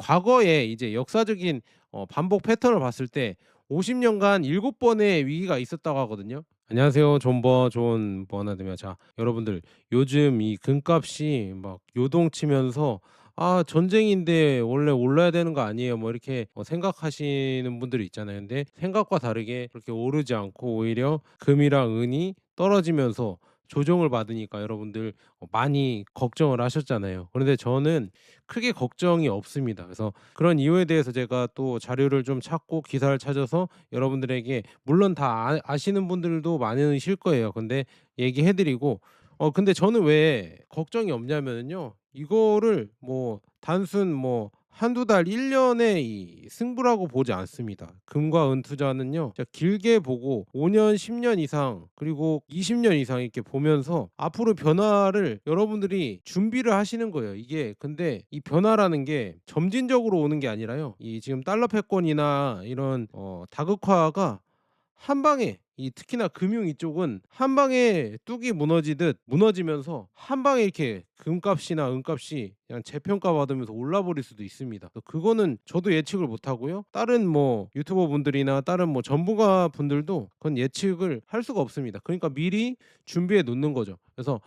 과거에 이제 역사적인 반복 패턴을 봤을 때 50 년간 7 번의 위기가 있었다고 하거든요. 안녕하세요. 존 버나드입니다. 자, 여러분들, 요즘 이 금값이 막 요동치면서 '아, 전쟁인데 원래 올라야 되는 거 아니에요?' 뭐 이렇게 생각하시는 분들이 있잖아요. 근데 생각과 다르게 그렇게 오르지 않고 오히려 금이랑 은이 떨어지면서 조정을 받으니까 여러분들 많이 걱정을 하셨잖아요. 그런데 저는 크게 걱정이 없습니다. 그래서 그런 이유에 대해서 제가 또 자료를 좀 찾고 기사를 찾아서 여러분들에게, 물론 다 아시는 분들도 많으실 거예요. 근데 얘기해 드리고, 근데 저는 왜 걱정이 없냐면요, 이거를 뭐 단순 뭐 한두 달, 1 년의 이 승부라고 보지 않습니다. 금과 은 투자는요, 진짜 길게 보고 5 년, 10년 이상, 그리고 20년 이상 이렇게 보면서 앞으로 변화를 여러분들이 준비를 하시는 거예요. 이게 근데 이 변화라는 게 점진적으로 오는 게 아니라요, 이 지금 달러 패권이나 이런 다극화가 한 방에, 이 특히나 금융 이쪽은 한 방에 뚝이 무너지듯 무너지면서 한 방에 이렇게 금값이나 은값이 그냥 재평가 받으면서 올라 버릴 수도 있습니다. 그거는 저도 예측을 못 하고요, 다른 뭐 유튜버 분들이나 다른 뭐 전문가 분들도 그건 예측을 할 수가 없습니다. 그러니까 미리 준비해 놓는 거죠. 그래서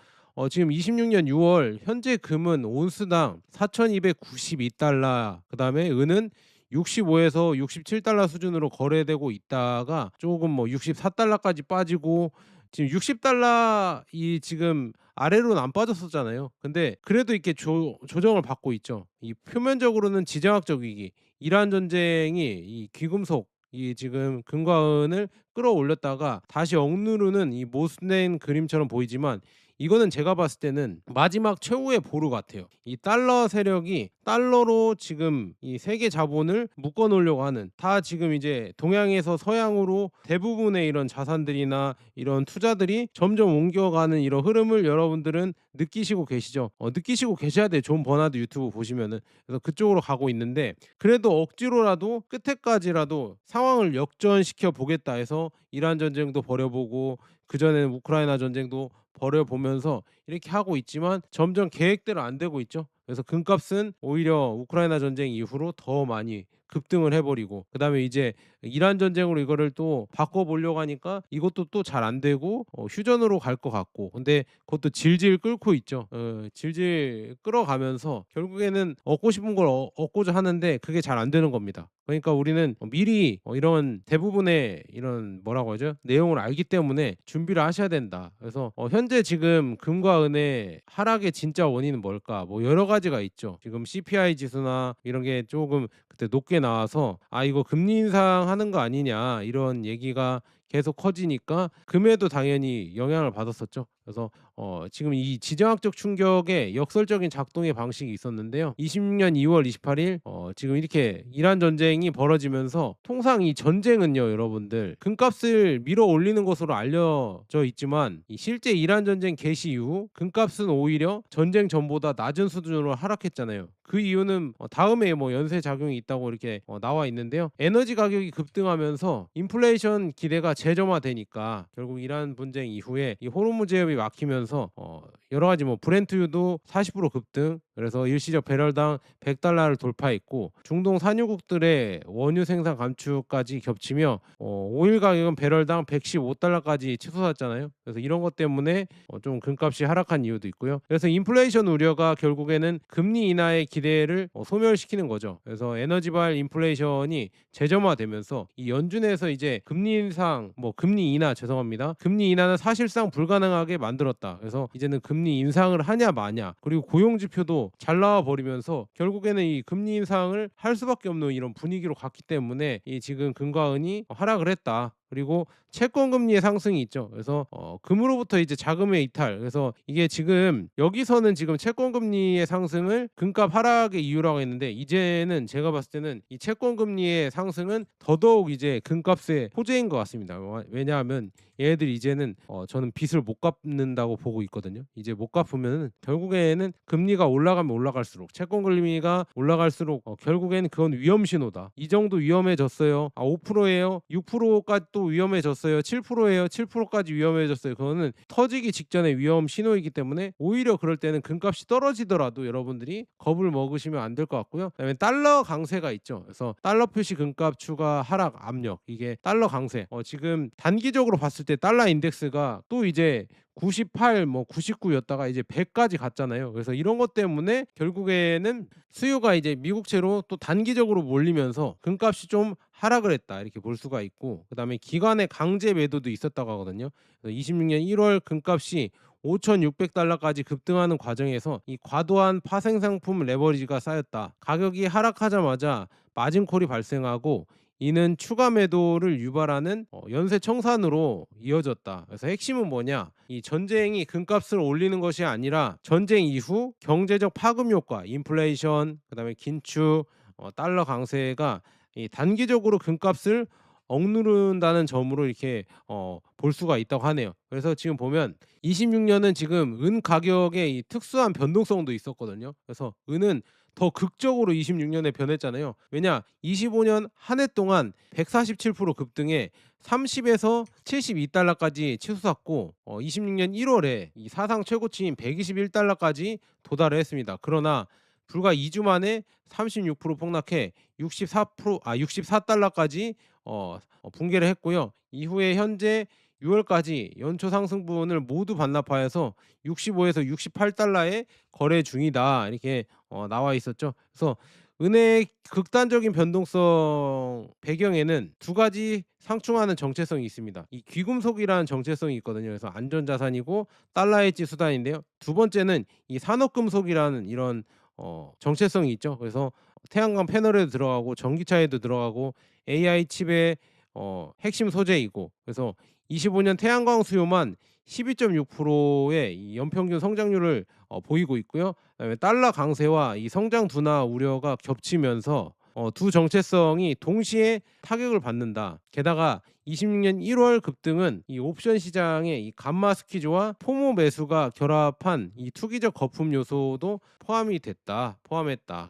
지금 26년 6월 현재 금은 온스당 4,292달러, 그다음에 은은 65에서 67달러 수준으로 거래되고 있다가 조금 뭐 64달러까지 빠지고, 지금 60달러 이 지금 아래로는 안 빠졌었잖아요. 근데 그래도 이렇게 조정을 받고 있죠. 이 표면적으로는 지정학적 위기, 이란 전쟁이 이 귀금속, 이 지금 금과 은을 끌어올렸다가 다시 억누르는 이 모순된 그림처럼 보이지만, 이거는 제가 봤을 때는 마지막 최후의 보루 같아요. 이 달러 세력이 달러로 지금 이 세계 자본을 묶어 놓으려고 하는, 다 지금 이제 동양에서 서양으로 대부분의 이런 자산들이나 이런 투자들이 점점 옮겨가는 이런 흐름을 여러분들은 느끼시고 계시죠. 느끼시고 계셔야 돼요. 존 버나드 유튜브 보시면은. 그래서 그쪽으로 가고 있는데, 그래도 억지로라도 끝에까지라도 상황을 역전시켜 보겠다 해서 이란 전쟁도 벌여보고, 그전에는 우크라이나 전쟁도 벌여보면서 이렇게 하고 있지만 점점 계획대로 안 되고 있죠. 그래서 금값은 오히려 우크라이나 전쟁 이후로 더 많이 급등을 해 버리고, 그다음에 이제 이란 전쟁으로 이거를 또 바꿔 보려고 하니까 이것도 또 잘 안 되고 휴전으로 갈 것 같고, 근데 그것도 질질 끓고 있죠. 질질 끌어가면서 결국에는 얻고 싶은 걸 얻고자 하는데 그게 잘 안 되는 겁니다. 그러니까 우리는 미리 이런 대부분의 이런 뭐라고 하죠? 내용을 알기 때문에 준비를 하셔야 된다. 그래서 현재 지금 금과 은의 하락의 진짜 원인은 뭘까? 뭐 여러 가지가 있죠. 지금 CPI 지수나 이런 게 조금 그때 높게 나와서 '아, 이거 금리 인상하는 거 아니냐.' 이런 얘기가 계속 커지니까 금에도 당연히 영향을 받았었죠. 그래서 지금 이 지정학적 충격의 역설적인 작동의 방식이 있었는데요. 26년 2월 28일 지금 이렇게 이란 전쟁이 벌어지면서, 통상 이 전쟁은요 여러분들 금값을 밀어 올리는 것으로 알려져 있지만, 이 실제 이란 전쟁 개시 이후 금값은 오히려 전쟁 전보다 낮은 수준으로 하락했잖아요. 그 이유는 다음에 뭐 연쇄 작용이 있다고 이렇게 나와 있는데요. 에너지 가격이 급등하면서 인플레이션 기대가 재점화되니까 결국 이란 분쟁 이후에 이 호르무즈 해협이 막히면서 여러 가지 뭐 브렌트유도 40% 급등, 그래서 일시적 배럴당 100달러를 돌파했고, 중동 산유국들의 원유 생산 감축까지 겹치며 오일 가격은 배럴당 115달러까지 치솟았잖아요. 그래서 이런 것 때문에 좀 금값이 하락한 이유도 있고요. 그래서 인플레이션 우려가 결국에는 금리 인하의 기대를 소멸시키는 거죠. 그래서 에너지발 인플레이션이 재점화되면서 이 연준에서 이제 금리 인상, 뭐 금리 인하, 죄송합니다, 금리 인하는 사실상 불가능하게 만들었다. 그래서 이제는 금리 인상을 하냐 마냐, 그리고 고용 지표도 잘 나와 버리면서 결국에는 이 금리 인상을 할 수밖에 없는 이런 분위기로 갔기 때문에 이 지금 금과 은이 하락을 했다. 그리고 채권 금리의 상승이 있죠. 그래서 금으로부터 이제 자금의 이탈. 그래서 이게 지금 여기서는 지금 채권 금리의 상승을 금값 하락의 이유라고 했는데, 이제는 제가 봤을 때는 이 채권 금리의 상승은 더더욱 이제 금값의 호재인 것 같습니다. 왜냐하면 얘네들이 이제는 저는 빚을 못 갚는다고 보고 있거든요. 이제 못 갚으면은 결국에는 금리가 올라가면 올라갈수록, 채권 금리가 올라갈수록 결국에는 그건 위험 신호다. 이 정도 위험해졌어요. 5%예요. 6%까지 또 위험해졌어요. 7%예요. 7%까지 위험해졌어요. 그거는 터지기 직전의 위험 신호이기 때문에 오히려 그럴 때는 금값이 떨어지더라도 여러분들이 겁을 먹으시면 안 될 것 같고요. 그다음에 달러 강세가 있죠. 그래서 달러 표시 금값 추가 하락 압력, 이게 달러 강세. 지금 단기적으로 봤을 때 달러 인덱스가 또 이제 98 뭐 99였다가 이제 100까지 갔잖아요. 그래서 이런 것 때문에 결국에는 수요가 이제 미국채로 또 단기적으로 몰리면서 금값이 좀 하락을 했다, 이렇게 볼 수가 있고, 그다음에 기관의 강제 매도도 있었다고 하거든요. 그래서 26년 1월 금값이 5,600달러까지 급등하는 과정에서 이 과도한 파생 상품 레버리지가 쌓였다. 가격이 하락하자마자 마진콜이 발생하고 이는 추가 매도를 유발하는 연쇄 청산으로 이어졌다. 그래서 핵심은 뭐냐? 이 전쟁이 금값을 올리는 것이 아니라 전쟁 이후 경제적 파급 효과, 인플레이션, 그다음에 긴축, 달러 강세가 이 단기적으로 금값을 억누른다는 점으로 이렇게 볼 수가 있다고 하네요. 그래서 지금 보면 26년은 지금 은 가격에 이 특수한 변동성도 있었거든요. 그래서 은은 더 극적으로 26년에 변했잖아요. 왜냐? 25년 한 해 동안 147% 급등해 30에서 72달러까지 치솟았고 26년 1월에 이 사상 최고치인 121달러까지 도달을 했습니다. 그러나 불과 2주 만에 36% 폭락해 64달러까지 붕괴를 했고요. 이후에 현재 6월까지 연초 상승분을 모두 반납하여서 65에서 68달러에 거래 중이다, 이렇게 나와 있었죠. 그래서 은혜의 극단적인 변동성 배경에는 두 가지 상충하는 정체성이 있습니다. 이 귀금속이라는 정체성이 있거든요. 그래서 안전자산이고 달러 헤지 수단인데요. 두 번째는 이 산업금속이라는 이런 정체성이 있죠. 그래서 태양광 패널에도 들어가고 전기차에도 들어가고 AI 칩의 핵심 소재이고, 그래서 25년 태양광 수요만 12.6%의 이 연평균 성장률을 보이고 있고요. 그다음에 달러 강세와 이 성장 둔화 우려가 겹치면서 두 정체성이 동시에 타격을 받는다. 게다가 26년 1월 급등은 이 옵션 시장의 이 감마 스퀴즈와 포모 매수가 결합한 이 투기적 거품 요소도 포함했다.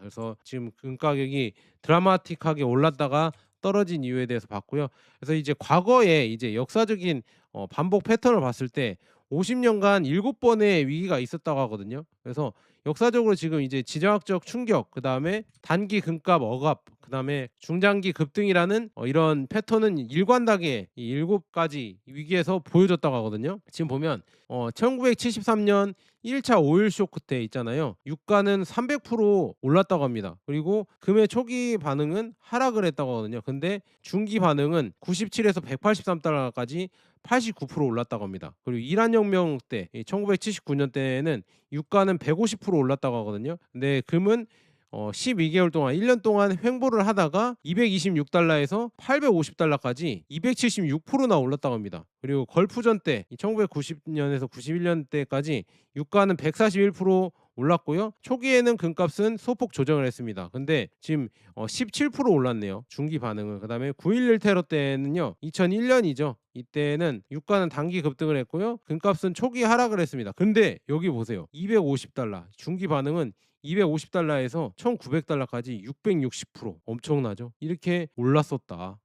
그래서 지금 금 가격이 드라마틱하게 올랐다가 떨어진 이유에 대해서 봤고요. 그래서 이제 과거에 이제 역사적인 반복 패턴을 봤을 때 50년간 7번의 위기가 있었다고 하거든요. 그래서 역사적으로 지금 이제 지정학적 충격, 그다음에 단기 금값 억압, 그다음에 중장기 급등이라는 이런 패턴은 일관되게 이 7가지 위기에서 보여줬다고 하거든요. 지금 보면 1973년 1차 오일 쇼크 때 있잖아요. 유가는 300% 올랐다고 합니다. 그리고 금의 초기 반응은 하락을 했다고 하거든요. 근데 중기 반응은 97에서 183달러까지 89% 올랐다고 합니다. 그리고 이란 혁명 때 1979년 때에는 유가는 150% 올랐다고 하거든요. 근데 금은 12개월 동안 1년 동안 횡보를 하다가 226달러에서 850달러까지 276%나 올랐다고 합니다. 그리고 걸프전 때 1990년에서 91년 때까지 유가는 141% 올랐고요. 초기에는 금값은 소폭 조정을 했습니다. 근데 지금 17% 올랐네요. 중기 반응은. 그다음에 9.11 테러 때는요. 2001년이죠. 이때는 유가는 단기 급등을 했고요. 금값은 초기 하락을 했습니다. 근데 여기 보세요. 250달러. 중기 반응은 250달러에서 1900달러까지 660% 엄청나죠. 이렇게 올랐었다.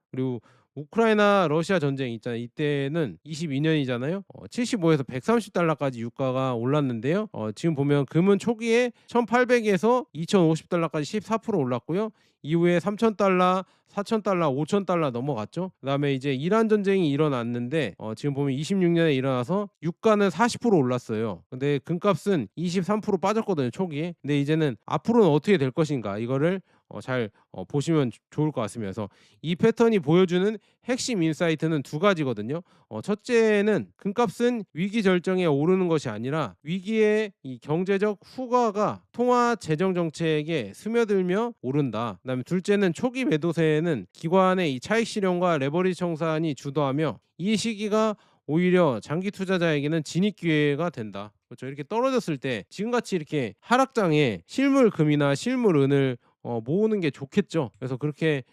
그리고 우크라이나 러시아 전쟁 있잖아요. 이때는 22년이잖아요. 75에서 130달러까지 유가가 올랐는데요. 지금 보면 금은 초기에 1800에서 2050달러까지 14% 올랐고요. 이후에 3000달러, 4000달러, 5000달러 넘어갔죠. 그다음에 이제 이란 전쟁이 일어났는데 지금 보면 26년에 일어나서 유가는 40% 올랐어요. 근데 금값은 23% 빠졌거든요, 초기에. 근데 이제는 앞으로는 어떻게 될 것인가, 이거를 잘 보시면 좋을 것 같습니다. 그래서 이 패턴이 보여주는 핵심 인사이트는 두 가지거든요. 첫째는 금값은 위기 절정에 오르는 것이 아니라 위기의 이 경제적 후과가 통화 재정 정책에 스며들며 오른다. 그다음에 둘째는 초기 매도세에는 기관의 이 차익 실현과 레버리지 청산이 주도하며 이 시기가 오히려 장기 투자자에게는 진입 기회가 된다. 그렇죠. 이렇게 떨어졌을 때 지금같이 이렇게 하락장에 실물 금이나 실물 은을 모으는 게 좋겠죠. 그래서 그렇게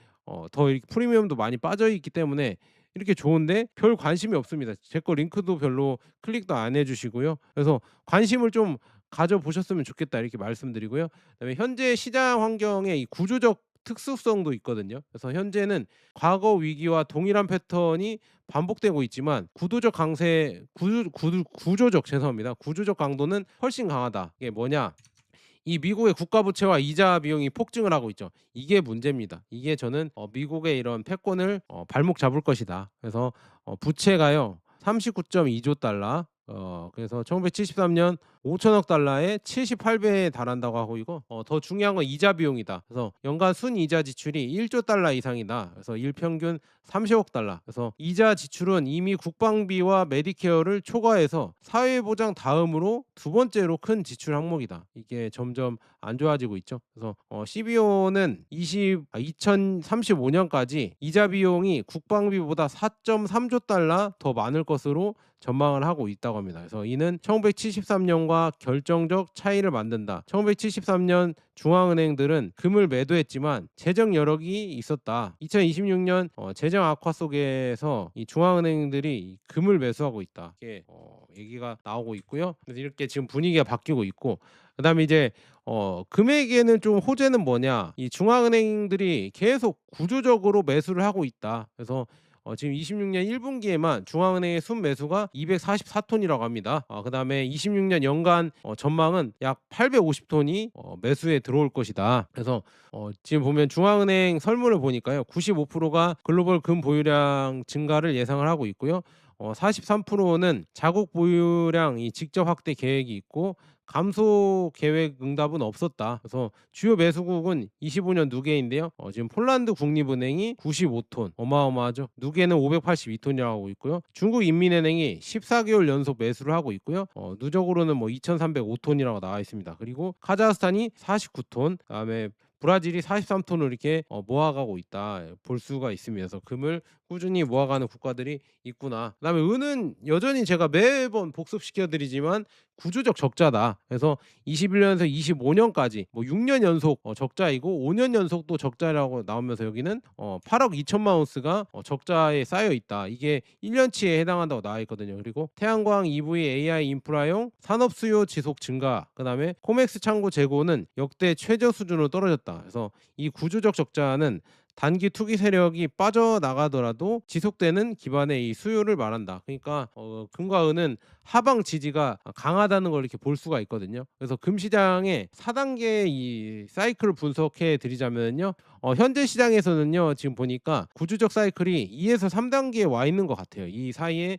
더 이렇게 프리미엄도 많이 빠져 있기 때문에 이렇게 좋은데 별 관심이 없습니다. 제 거 링크도 별로 클릭도 안 해주시고요. 그래서 관심을 좀 가져 보셨으면 좋겠다, 이렇게 말씀드리고요. 그다음에 현재 시장 환경의 이 구조적 특수성도 있거든요. 그래서 현재는 과거 위기와 동일한 패턴이 반복되고 있지만 구도적 강세 구조적 죄송합니다. 구조적 강도는 훨씬 강하다. 이게 뭐냐? 이 미국의 국가 부채와 이자 비용이 폭증을 하고 있죠. 이게 문제입니다. 이게 저는 미국의 이런 패권을 발목 잡을 것이다. 그래서 부채가요 39.2조 달러, 그래서 1973년 5천억 달러에 78배에 달한다고 하고, 이거 더 중요한 건 이자 비용이다. 그래서 연간 순이자 지출이 1조 달러 이상이다. 그래서 일평균 30억 달러. 그래서 이자 지출은 이미 국방비와 메디케어를 초과해서 사회보장 다음으로 두 번째로 큰 지출 항목이다. 이게 점점 안 좋아지고 있죠. 그래서 CBO는 2035년까지 이자 비용이 국방비보다 4.3조 달러 더 많을 것으로 전망을 하고 있다고 합니다. 그래서 이는 1973년과 결정적 차이를 만든다. 1973년 중앙은행들은 금을 매도했지만 재정 여력이 있었다. 2026년 재정 악화 속에서 이 중앙은행들이 금을 매수하고 있다. 이게 얘기가 나오고 있고요. 그래서 이렇게 지금 분위기가 바뀌고 있고, 그다음에 이제 금액에는 좀 호재는 뭐냐? 이 중앙은행들이 계속 구조적으로 매수를 하고 있다. 그래서 지금 26년 1분기에만 중앙은행의 순매수가 244톤이라고 합니다. 그다음에 26년 연간 전망은 약 850톤이 매수에 들어올 것이다. 그래서 지금 보면 중앙은행 설문을 보니까요, 95%가 글로벌 금 보유량 증가를 예상을 하고 있고요. 43%는 자국 보유량 이 직접 확대 계획이 있고, 감소 계획 응답은 없었다. 그래서 주요 매수국은 25년 누계인데요. 지금 폴란드 국립은행이 95톤, 어마어마하죠. 누계는 582톤이라고 하고 있고요. 중국 인민은행이 14개월 연속 매수를 하고 있고요. 누적으로는 뭐 2,305톤이라고 나와 있습니다. 그리고 카자흐스탄이 49톤, 그다음에 브라질이 43톤을 이렇게 모아가고 있다 볼 수가 있습니다. 그래서 금을 꾸준히 모아가는 국가들이 있구나. 그다음에 은은 여전히 제가 매번 복습시켜 드리지만 구조적 적자다. 그래서 21년에서 25년까지 뭐 6년 연속 적자이고 5년 연속도 적자라고 나오면서 여기는 8억 2천만 온스가 적자에 쌓여 있다. 이게 1년치에 해당한다고 나와 있거든요. 그리고 태양광, EV, AI 인프라용 산업 수요 지속 증가, 그다음에 코맥스 창고 재고는 역대 최저 수준으로 떨어졌다. 그래서 이 구조적 적자는 단기 투기 세력이 빠져나가더라도 지속되는 기반의 이 수요를 말한다. 그러니까 금과 은은 하방 지지가 강하다는 걸 이렇게 볼 수가 있거든요. 그래서 금 시장의 4단계 이 사이클을 분석해 드리자면요, 현재 시장에서는요 지금 보니까 구조적 사이클이 2에서 3단계에 와 있는 것 같아요. 이 사이에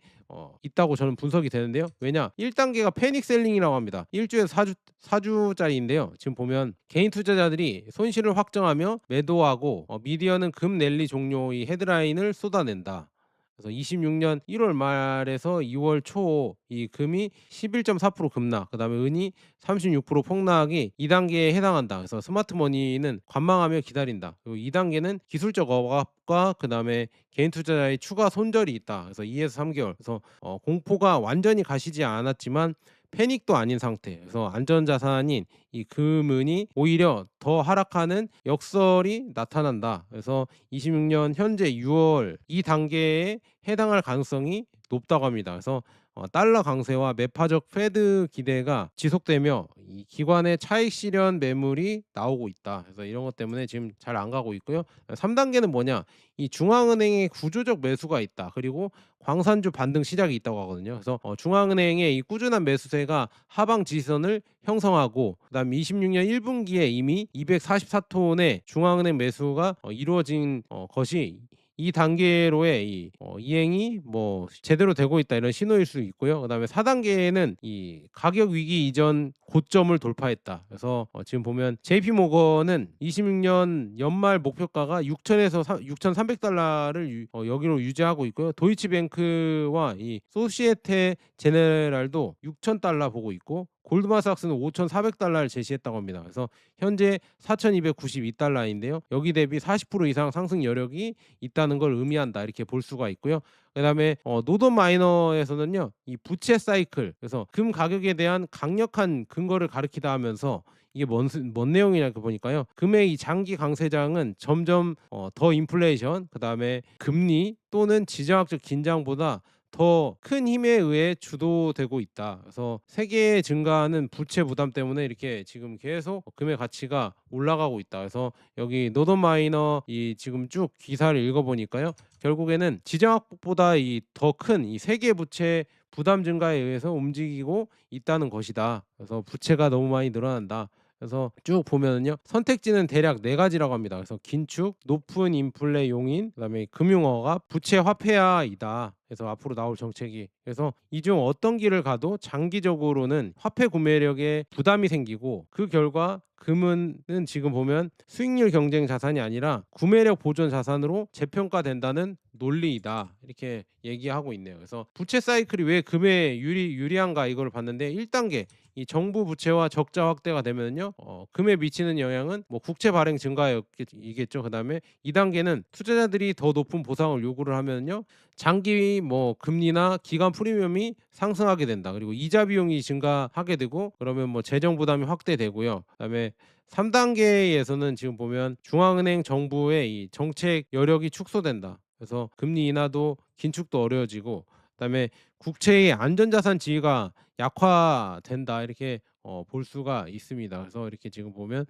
있다고 저는 분석이 되는데요. 왜냐? 1단계가 패닉 셀링이라고 합니다. 1주에서 4주짜리인데요. 지금 보면 개인 투자자들이 손실을 확정하며 매도하고, 미디어는 금 랠리 종료 이 헤드라인을 쏟아낸다. 그래서 26년 1월 말에서 2월 초 이 금이 11.4% 급락, 그다음에 은이 36% 폭락이 2단계에 해당한다. 그래서 스마트머니는 관망하며 기다린다. 그리고 2단계는 기술적 억압과 그다음에 개인 투자자의 추가 손절이 있다. 그래서 2에서 3개월. 그래서 공포가 완전히 가시지 않았지만 패닉도 아닌 상태. 그래서 안전자산인 이 금은이 오히려 더 하락하는 역설이 나타난다. 그래서 26년 현재 6월 이 단계에 해당할 가능성이 높다고 합니다. 그래서 달러 강세와 매파적 패드 기대가 지속되며 이 기관의 차익 실현 매물이 나오고 있다. 그래서 이런 것 때문에 지금 잘 안 가고 있고요. 3단계는 뭐냐? 이 중앙은행의 구조적 매수가 있다. 그리고 광산주 반등 시작이 있다고 하거든요. 그래서 중앙은행의 이 꾸준한 매수세가 하방 지지선을 형성하고, 그다음 26년 1분기에 이미 244톤의 중앙은행 매수가 이루어진 것이 이 단계로의 이행이 뭐 제대로 되고 있다, 이런 신호일 수 있고요. 그다음에 4단계에는 이 가격 위기 이전 고점을 돌파했다. 그래서 지금 보면 JP 모건은 26년 연말 목표가가 6천에서 6,300달러를 여기로 유지하고 있고요. 도이치뱅크와 이 소시에테 제네랄도 6,000달러 보고 있고, 골드만삭스는 5,400달러를 제시했다고 합니다. 그래서 현재 4,292달러인데요. 여기 대비 40% 이상 상승 여력이 있다는 걸 의미한다, 이렇게 볼 수가 있고요. 그다음에 노던 마이너에서는요, 이 부채 사이클, 그래서 금 가격에 대한 강력한 근거를 가리키다 하면서 이게 뭔 내용이냐 보니까요, 금의 이 장기 강세장은 점점 더 인플레이션, 그다음에 금리 또는 지정학적 긴장보다 더 큰 힘에 의해 주도되고 있다. 그래서 세계의 증가하는 부채 부담 때문에 이렇게 지금 계속 금의 가치가 올라가고 있다. 그래서 여기 노던 마이너 이 지금 쭉 기사를 읽어보니까요. 결국에는 지정학보다 이 더 큰 이 세계 부채 부담 증가에 의해서 움직이고 있다는 것이다. 그래서 부채가 너무 많이 늘어난다. 그래서 쭉 보면은요. 선택지는 대략 네 가지라고 합니다. 그래서 긴축, 높은 인플레 용인, 그다음에 금융허가, 부채 화폐화이다. 그래서 앞으로 나올 정책이. 그래서 이 중 어떤 길을 가도 장기적으로는 화폐 구매력에 부담이 생기고 그 결과 금은 지금 보면 수익률 경쟁 자산이 아니라 구매력 보존 자산으로 재평가된다는 논리이다. 이렇게 얘기하고 있네요. 그래서 부채 사이클이 왜 금에 유리한가 이걸 봤는데 1단계 이 정부 부채와 적자 확대가 되면요, 금에 미치는 영향은 뭐 국채 발행 증가이겠죠. 그다음에 2단계는 투자자들이 더 높은 보상을 요구를 하면요, 장기 뭐 금리나 기간 프리미엄이 상승하게 된다. 그리고 이자 비용이 증가하게 되고 그러면 뭐 재정 부담이 확대되고요. 그다음에 3단계에서는 지금 보면 중앙은행 정부의 이 정책 여력이 축소된다. 그래서 금리 인하도 긴축도 어려워지고 그다음에 국채의 안전자산 지위가 약화된다 이렇게 볼 수가 있습니다. 그래서 이렇게 지금 보면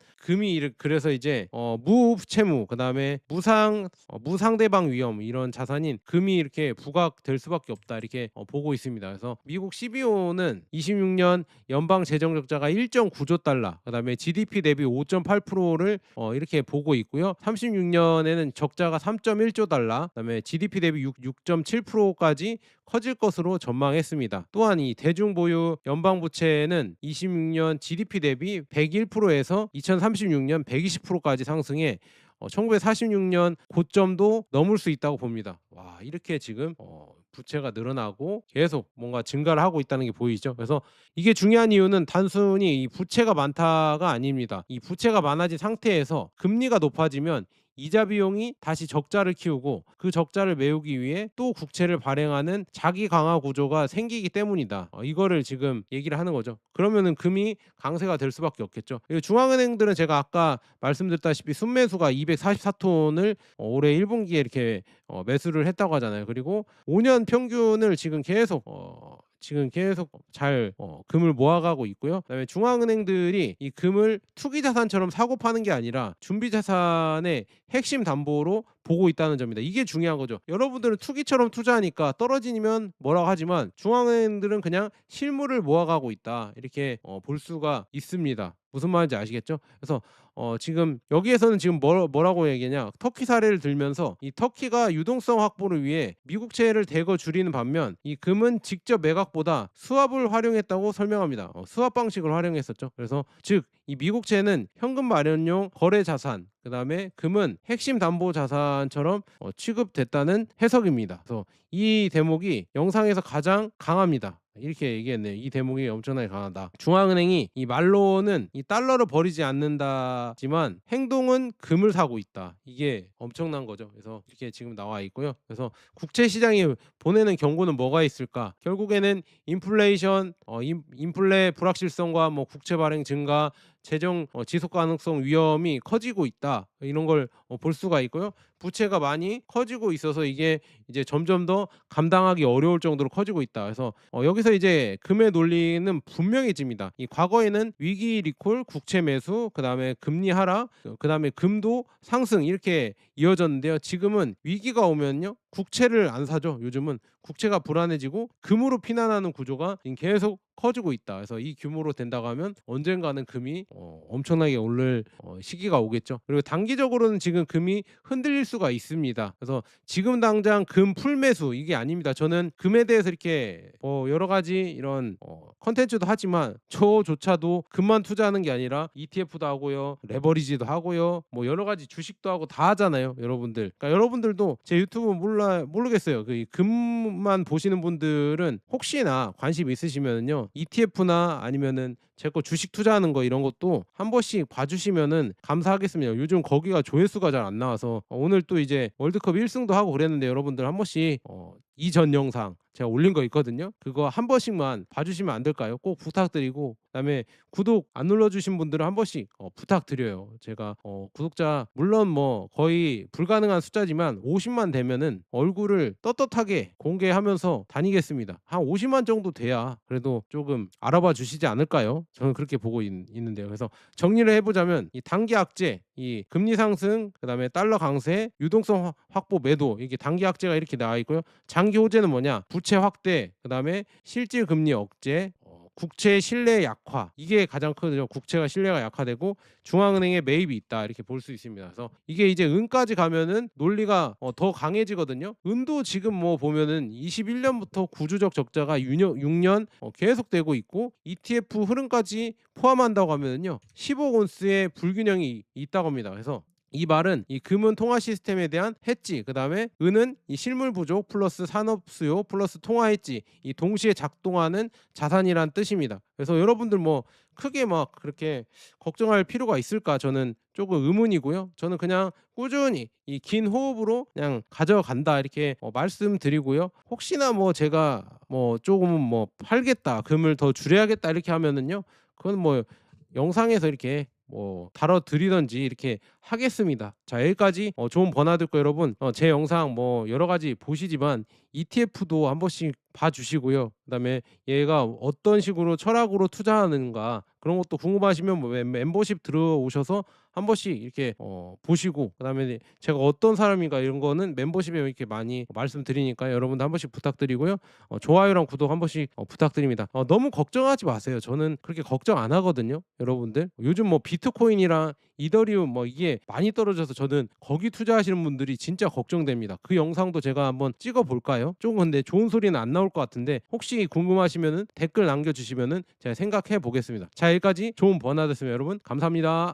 그래서 이제 무채무 그다음에 무상대방 위험 이런 자산인 금이 이렇게 부각될 수밖에 없다 이렇게 보고 있습니다. 그래서 미국 CBO는 26년 연방 재정 적자가 1.9조 달러 그다음에 GDP 대비 5.8%를 이렇게 보고 있고요. 36년에는 적자가 3.1조 달러 그다음에 GDP 대비 6.7%까지 커질 것으로 전망했습니다. 또한 이 대중보유 연방부채는 26년 GDP 대비 101%에서 2036년 120%까지 상승해 1946년 고점도 넘을 수 있다고 봅니다. 와, 이렇게 지금 부채가 늘어나고 계속 뭔가 증가를 하고 있다는 게 보이죠. 그래서 이게 중요한 이유는 단순히 이 부채가 많다가 아닙니다. 이 부채가 많아진 상태에서 금리가 높아지면 이자 비용이 다시 적자를 키우고 그 적자를 메우기 위해 또 국채를 발행하는 자기 강화 구조가 생기기 때문이다. 이거를 지금 얘기를 하는 거죠. 그러면은 금이 강세가 될 수밖에 없겠죠. 그리고 중앙은행들은 제가 아까 말씀드렸다시피 순매수가 244톤을 올해 1분기에 이렇게 매수를 했다고 하잖아요. 그리고 5년 평균을 지금 계속 잘 금을 모아가고 있고요. 그다음에 중앙은행들이 이 금을 투기 자산처럼 사고 파는 게 아니라 준비 자산의 핵심 담보로 보고 있다는 점입니다. 이게 중요한 거죠. 여러분들은 투기처럼 투자하니까 떨어지면 뭐라고 하지만 중앙은행들은 그냥 실물을 모아가고 있다. 이렇게 볼 수가 있습니다. 무슨 말인지 아시겠죠? 그래서 지금 여기에서는 지금 뭐라고 얘기하냐? 터키 사례를 들면서 이 터키가 유동성 확보를 위해 미국채를 대거 줄이는 반면 이 금은 직접 매각보다 수합을 활용했다고 설명합니다. 수합 방식을 활용했었죠. 그래서 즉 이 미국채는 현금 마련용 거래 자산, 그다음에 금은 핵심 담보 자산처럼 취급됐다는 해석입니다. 그래서 이 대목이 영상에서 가장 강합니다. 이렇게 얘기했네요. 이 대목이 엄청나게 강하다. 중앙은행이 이 말로는 이 달러를 버리지 않는다지만 행동은 금을 사고 있다. 이게 엄청난 거죠. 그래서 이렇게 지금 나와 있고요. 그래서 국채 시장이 보내는 경고는 뭐가 있을까? 결국에는 인플레이션, 인플레 불확실성과 뭐 국채 발행 증가, 재정 지속 가능성 위험이 커지고 있다. 이런 걸 볼 수가 있고요. 부채가 많이 커지고 있어서 이게 이제 점점 더 감당하기 어려울 정도로 커지고 있다. 그래서 여기서 이제 금의 논리는 분명해집니다. 이 과거에는 위기 리콜, 국채 매수, 그다음에 금리 하락, 그다음에 금도 상승 이렇게 이어졌는데요. 지금은 위기가 오면요. 국채를 안 사죠. 요즘은 국채가 불안해지고 금으로 피난하는 구조가 계속 커지고 있다. 그래서 이 규모로 된다고 하면 언젠가는 금이 엄청나게 오를 시기가 오겠죠. 그리고 단기적으로는 지금 금이 흔들릴 수가 있습니다. 그래서 지금 당장 금 풀매수 이게 아닙니다. 저는 금에 대해서 이렇게 여러 가지 이런 컨텐츠도 하지만 저조차도 금만 투자하는 게 아니라 ETF도 하고요, 레버리지도 하고요, 뭐 여러 가지 주식도 하고 다 하잖아요, 여러분들. 그러니까 여러분들도 제 유튜브 모르겠어요. 그 금만 보시는 분들은 혹시나 관심 있으시면요, ETF나 아니면은 제 거 주식 투자하는 거 이런 것도 한 번씩 봐 주시면은 감사하겠습니다. 요즘 거기가 조회수가 잘 안 나와서 오늘 또 이제 월드컵 1 승도 하고 그랬는데 여러분들 한 번씩 이전 영상 제가 올린 거 있거든요. 그거 한 번씩만 봐 주시면 안 될까요? 꼭 부탁드리고, 그다음에 구독 안 눌러 주신 분들은 한 번씩 부탁드려요. 제가 구독자 물론 뭐 거의 불가능한 숫자지만 50만 되면은 얼굴을 떳떳하게 공개하면서 다니겠습니다. 한 50만 정도 돼야 그래도 조금 알아봐 주시지 않을까요? 저는 그렇게 보고 있는데요. 그래서 정리를 해 보자면 이 단기 악재, 이 금리 상승, 그다음에 달러 강세, 유동성 확보 매도, 이게 단기 악재가 이렇게 나와 있고요. 장기 호재는 뭐냐? 부채 확대, 그다음에 실질 금리 억제, 국채 신뢰 약화, 이게 가장 크죠. 국채가 신뢰가 약화되고 중앙은행의 매입이 있다, 이렇게 볼 수 있습니다. 그래서 이게 이제 은까지 가면은 논리가 더 강해지거든요. 은도 지금 뭐 보면은 21년부터 구주적 적자가 6년 계속되고 있고, ETF 흐름까지 포함한다고 하면은요 10억 온스의 불균형이 있다고 합니다. 그래서 이 말은 이 금은 통화 시스템에 대한 해지, 그다음에 은은 이 실물 부족 플러스 산업 수요 플러스 통화 해지, 이 동시에 작동하는 자산이란 뜻입니다. 그래서 여러분들 뭐 크게 막 그렇게 걱정할 필요가 있을까, 저는 조금 의문이고요. 저는 그냥 꾸준히 이 긴 호흡으로 그냥 가져간다, 이렇게 말씀드리고요. 혹시나 뭐 제가 뭐 조금 뭐 팔겠다, 금을 더 줄여야겠다 이렇게 하면은요, 그건 뭐 영상에서 이렇게 뭐 다뤄드리든지 이렇게 하겠습니다. 자, 여기까지 좋은 버나드 거 여러분, 제 영상 뭐 여러 가지 보시지만 ETF도 한 번씩 봐 주시고요. 그다음에 얘가 어떤 식으로 철학으로 투자하는가 그런 것도 궁금하시면 뭐 멤버십 들어오셔서 한 번씩 이렇게 보시고, 그다음에 제가 어떤 사람인가 이런 거는 멤버십에 이렇게 많이 말씀드리니까 여러분도 한 번씩 부탁드리고요. 좋아요랑 구독 한 번씩 부탁드립니다. 너무 걱정하지 마세요. 저는 그렇게 걱정 안 하거든요. 여러분들 요즘 뭐 비트코인이랑 이더리움 뭐 이게 많이 떨어져서 저는 거기 투자하시는 분들이 진짜 걱정됩니다. 그 영상도 제가 한번 찍어 볼까요? 조금 근데 좋은 소리는 안 나올 것 같은데 혹시 궁금하시면은 댓글 남겨주시면은 제가 생각해 보겠습니다. 자, 여기까지 좋은 버나드였습니다. 여러분 감사합니다.